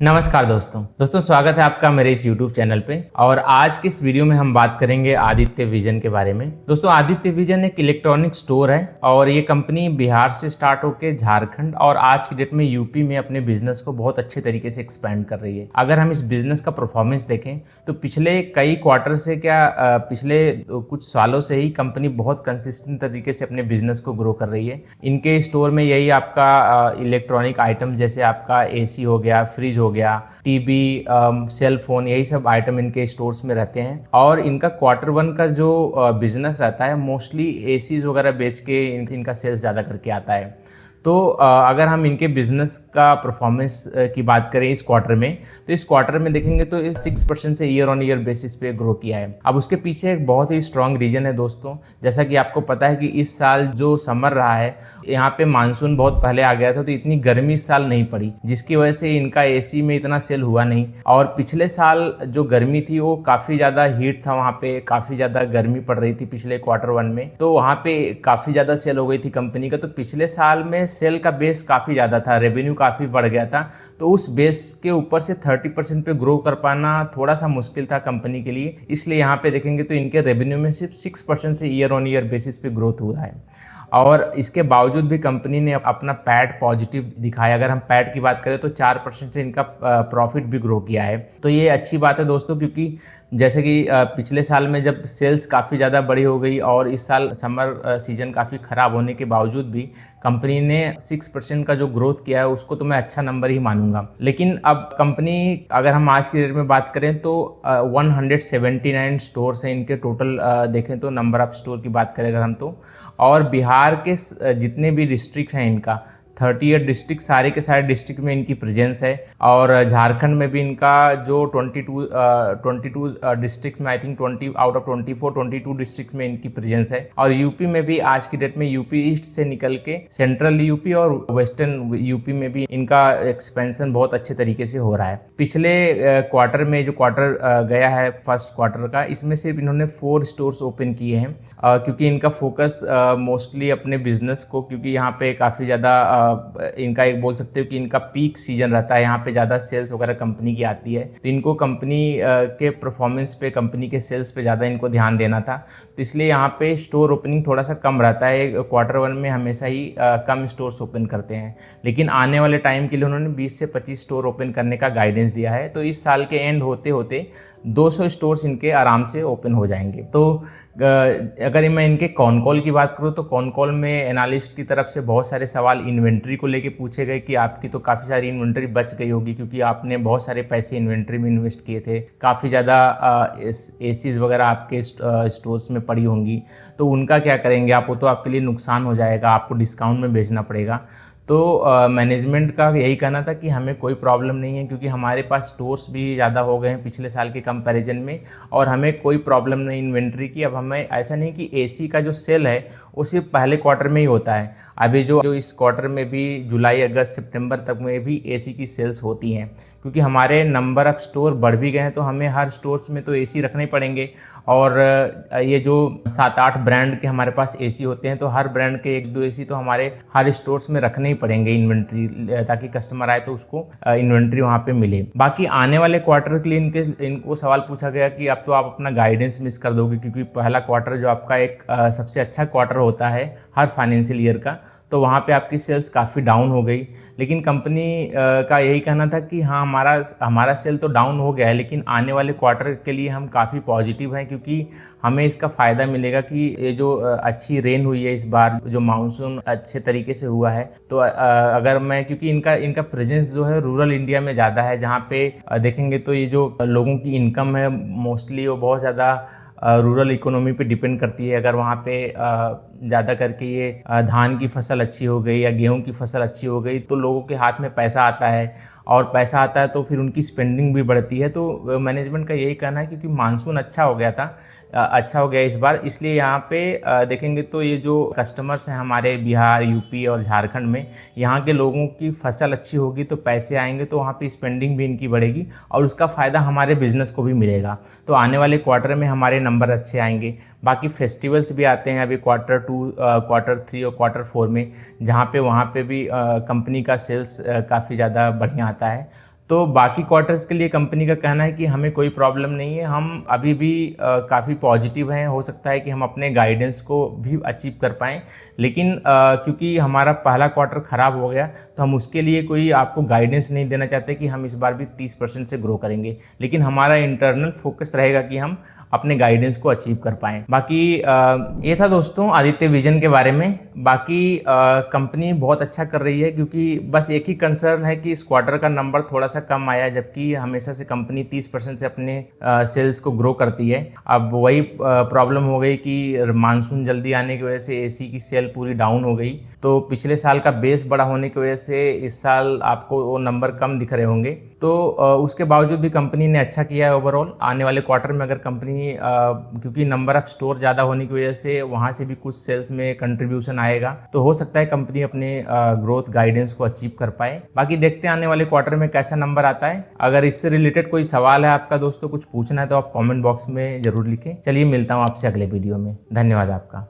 नमस्कार दोस्तों स्वागत है आपका मेरे इस YouTube चैनल पे। और आज की इस वीडियो में हम बात करेंगे आदित्य विजन के बारे में। दोस्तों आदित्य विजन एक इलेक्ट्रॉनिक स्टोर है और ये कंपनी बिहार से स्टार्ट होकर झारखंड और आज की डेट में यूपी में अपने बिजनेस को बहुत अच्छे तरीके से एक्सपेंड कर रही है। अगर हम इस बिजनेस का परफॉर्मेंस देखें तो पिछले कई क्वार्टर से पिछले कुछ सालों से ही कंपनी बहुत कंसिस्टेंट तरीके से अपने बिजनेस को ग्रो कर रही है। इनके स्टोर में यही आपका इलेक्ट्रॉनिक आइटम जैसे आपका AC हो गया, फ्रिज हो गया, टीवी, सेल फोन, यही सब आइटम इनके स्टोर्स में रहते हैं। और इनका Q1 का जो बिजनेस रहता है मोस्टली ACs वगैरह बेच के इनका सेल्स ज़्यादा करके आता है। तो अगर हम इनके बिजनेस का परफॉर्मेंस की बात करें इस क्वार्टर में, तो इस क्वार्टर में देखेंगे तो 6% से ईयर ऑन ईयर बेसिस पे ग्रो किया है। अब उसके पीछे एक बहुत ही स्ट्रॉन्ग रीजन है दोस्तों। जैसा कि आपको पता है कि इस साल जो समर रहा है यहाँ पे मानसून बहुत पहले आ गया था, तो इतनी गर्मी इस साल नहीं पड़ी, जिसकी वजह से इनका AC में इतना सेल हुआ नहीं। और पिछले साल जो गर्मी थी वो काफ़ी ज़्यादा हीट था, वहाँ पे काफ़ी ज़्यादा गर्मी पड़ रही थी पिछले Q1 में, तो वहाँ पे काफ़ी ज़्यादा सेल हो गई थी कंपनी का। तो पिछले साल में सेल का बेस काफ़ी ज़्यादा था, रेवेन्यू काफ़ी बढ़ गया था, तो उस बेस के ऊपर से 30% पे ग्रो कर पाना थोड़ा सा मुश्किल था कंपनी के लिए। इसलिए यहाँ पे देखेंगे तो इनके रेवेन्यू में सिर्फ 6% से ईयर ऑन ईयर बेसिस पे ग्रोथ हुआ है। और इसके बावजूद भी कंपनी ने अपना पैट पॉजिटिव दिखाया। अगर हम पैट की बात करें तो 4% से इनका प्रॉफिट भी ग्रो किया है। तो ये अच्छी बात है दोस्तों, क्योंकि जैसे कि पिछले साल में जब सेल्स काफ़ी ज़्यादा बड़ी हो गई और इस साल समर सीजन काफ़ी ख़राब होने के बावजूद भी कंपनी ने 6% का जो ग्रोथ किया है उसको तो मैं अच्छा नंबर ही मानूंगा। लेकिन अब कंपनी, अगर हम आज की डेट में बात करें तो 179 स्टोर्स हैं इनके टोटल। देखें तो नंबर ऑफ स्टोर की बात करें अगर हम तो, और बिहार के जितने भी डिस्ट्रिक्ट हैं इनका 38 डिस्ट्रिक्ट, सारे के सारे डिस्ट्रिक्ट में इनकी प्रेजेंस है। और झारखंड में भी इनका जो 22 डिस्ट्रिक्ट में I think 20 out of 22 district में इनकी प्रेजेंस है। और यूपी में भी आज की डेट में यूपी ईस्ट से निकल के सेंट्रल यूपी और वेस्टर्न यूपी में भी इनका एक्सपेंशन बहुत अच्छे तरीके से हो रहा है। पिछले क्वार्टर में जो क्वार्टर गया है फर्स्ट क्वार्टर का, इसमें सिर्फ इन्होंने 4 स्टोर्स ओपन किए हैं, क्योंकि इनका फोकस मोस्टली अपने बिजनेस को, क्योंकि यहाँ पे काफ़ी ज़्यादा इनका एक बोल सकते हो कि इनका पीक सीजन रहता है, यहाँ पे ज़्यादा सेल्स वगैरह कंपनी की आती है, तो इनको कंपनी के परफॉर्मेंस पे, कंपनी के सेल्स पे ज़्यादा इनको ध्यान देना था। तो इसलिए यहाँ पे स्टोर ओपनिंग थोड़ा सा कम रहता है। Q1 में हमेशा ही कम स्टोर्स ओपन करते हैं, लेकिन आने वाले टाइम के लिए उन्होंने 20 से 25 स्टोर ओपन करने का गाइडेंस दिया है। तो इस साल के एंड होते होते 200 स्टोर्स इनके आराम से ओपन हो जाएंगे। तो अगर मैं इनके कॉन कॉल की बात करूँ तो कॉन कॉल में एनालिस्ट की तरफ से बहुत सारे सवाल इन्वेंट्री को लेके पूछे गए कि आपकी तो काफ़ी सारी इन्वेंट्री बच गई होगी, क्योंकि आपने बहुत सारे पैसे इन्वेंट्री में इन्वेस्ट किए थे, काफ़ी ज़्यादा ACs वगैरह आपके स्टोर्स में पड़ी होंगी, तो उनका क्या करेंगे आप? वो तो आपके लिए नुकसान हो जाएगा, आपको डिस्काउंट में बेचना पड़ेगा। तो मैनेजमेंट का यही कहना था कि हमें कोई प्रॉब्लम नहीं है, क्योंकि हमारे पास स्टोर्स भी ज़्यादा हो गए हैं पिछले साल के कंपैरिजन में, और हमें कोई प्रॉब्लम नहीं इन्वेंट्री की। अब हमें ऐसा नहीं कि AC का जो सेल है वो सिर्फ पहले क्वार्टर में ही होता है, अभी जो इस क्वार्टर में भी जुलाई अगस्त सितंबर तक में भी AC की सेल्स होती हैं, क्योंकि हमारे नंबर ऑफ स्टोर बढ़ भी गए हैं, तो हमें हर स्टोर्स में तो AC रखने पड़ेंगे। और ये जो 7-8 ब्रांड के हमारे पास AC होते हैं, तो हर ब्रांड के 1-2 AC तो हमारे हर स्टोर्स में रखने ही पड़ेंगे इन्वेंट्री, ताकि कस्टमर आए तो उसको इन्वेंट्री वहाँ पे मिले। बाकी आने वाले क्वार्टर के लिए इनको सवाल पूछा गया कि अब तो आप अपना गाइडेंस मिस कर दोगे, क्योंकि पहला क्वार्टर जो आपका एक सबसे अच्छा क्वार्टर होता है हर फाइनेंशियल ईयर का, तो वहाँ पे आपकी सेल्स काफ़ी डाउन हो गई। लेकिन कंपनी का यही कहना था कि हाँ, हमारा सेल तो डाउन हो गया है, लेकिन आने वाले क्वार्टर के लिए हम काफ़ी पॉजिटिव हैं, क्योंकि हमें इसका फ़ायदा मिलेगा कि ये जो अच्छी रेन हुई है इस बार, जो मानसून अच्छे तरीके से हुआ है, तो अगर मैं, क्योंकि इनका प्रेजेंस जो है रूरल इंडिया में ज़्यादा है, जहाँ पे देखेंगे तो ये जो लोगों की इनकम है मोस्टली वो बहुत ज़्यादा रूरल इकोनॉमी पे डिपेंड करती है। अगर वहाँ पे ज़्यादा करके ये धान की फसल अच्छी हो गई या गेहूं की फसल अच्छी हो गई, तो लोगों के हाथ में पैसा आता है, और पैसा आता है तो फिर उनकी स्पेंडिंग भी बढ़ती है। तो मैनेजमेंट का यही कहना है, क्योंकि मानसून अच्छा हो गया था, अच्छा हो गया इस बार, इसलिए यहाँ पे देखेंगे तो ये जो कस्टमर्स हैं हमारे बिहार, यूपी और झारखंड में, यहाँ के लोगों की फसल अच्छी होगी तो पैसे आएंगे, तो वहाँ पे स्पेंडिंग भी इनकी बढ़ेगी और उसका फ़ायदा हमारे बिजनेस को भी मिलेगा। तो आने वाले क्वार्टर में हमारे नंबर अच्छे आएंगे। बाकी फेस्टिवल्स भी आते हैं अभी Q2, Q3 और Q4 में, जहाँ पे वहाँ पे भी कंपनी का सेल्स काफ़ी ज़्यादा बढ़िया आता है। तो बाकी क्वार्टर्स के लिए कंपनी का कहना है कि हमें कोई प्रॉब्लम नहीं है, हम अभी भी काफ़ी पॉजिटिव हैं। हो सकता है कि हम अपने गाइडेंस को भी अचीव कर पाएँ, लेकिन क्योंकि हमारा पहला क्वार्टर ख़राब हो गया तो हम उसके लिए कोई आपको गाइडेंस नहीं देना चाहते कि हम इस बार भी 30% से ग्रो करेंगे, लेकिन हमारा इंटरनल फोकस रहेगा कि हम अपने गाइडेंस को अचीव कर पाएँ। बाकी ये था दोस्तों आदित्य विजन के बारे में। बाकी कंपनी बहुत अच्छा कर रही है, क्योंकि बस एक ही कंसर्न है कि इस क्वार्टर का नंबर थोड़ा सा कम आया, जबकि हमेशा से कंपनी 30% से अपने सेल्स को ग्रो करती है। अब वही प्रॉब्लम हो गई कि मानसून जल्दी आने की वजह से एसी की सेल पूरी डाउन हो गई, तो पिछले साल का बेस बड़ा होने की वजह से इस साल आपको वो नंबर कम दिख रहे होंगे। तो उसके बावजूद भी कंपनी ने अच्छा किया है ओवरऑल। आने वाले क्वार्टर में अगर कंपनी क्योंकि नंबर ऑफ स्टोर ज़्यादा होने की वजह से वहाँ से भी कुछ सेल्स में कंट्रीब्यूशन आएगा, तो हो सकता है कंपनी अपने ग्रोथ गाइडेंस को अचीव कर पाए। बाकी देखते हैं आने वाले क्वार्टर में कैसा नंबर आता है। अगर इससे रिलेटेड कोई सवाल है आपका दोस्तों, कुछ पूछना है, तो आप कॉमेंट बॉक्स में जरूर लिखें। चलिए मिलता हूँ आपसे अगले वीडियो में। धन्यवाद आपका।